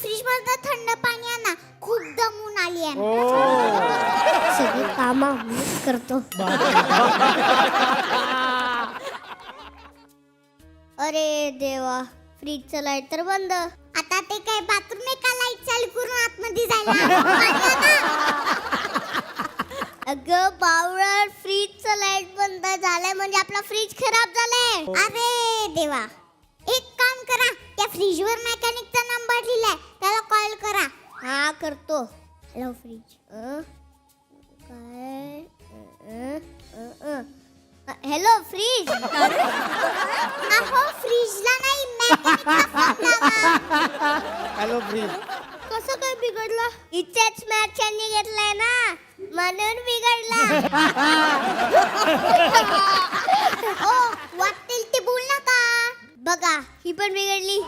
Fridge मधनं थंड पाणी आणा, खूप दमून आली आहे. सगळी कामा करतो. अरे देवा, फ्रीजचं लाईट तर बंद. आता ते काय बाथरूम आहे का लाईट चालू करून आतमध्ये जायला? पाणी आणा. अगं बावळा, फ्रीजचं लाईट बंद झालंय म्हणजे आपला फ्रीज खराब झालाय. अरे देवा, एक काम करा, त्या फ्रीजवर मेकॅनिकचा नंबर लिहिलाय, त्याला कॉल करा. हा करतो. Hello fridge. काय हॅलो फ्रीज. अहो फ्रीजला नाही, मेकॅनिकला फोन लावा. Hello fridge. कसं काय बिघडलं? इथेच मॅचनी घेतलाय ना, म्हणून बिघडला. ओ वाटेल ते बोल नका. बघा, ही पण बिघडली.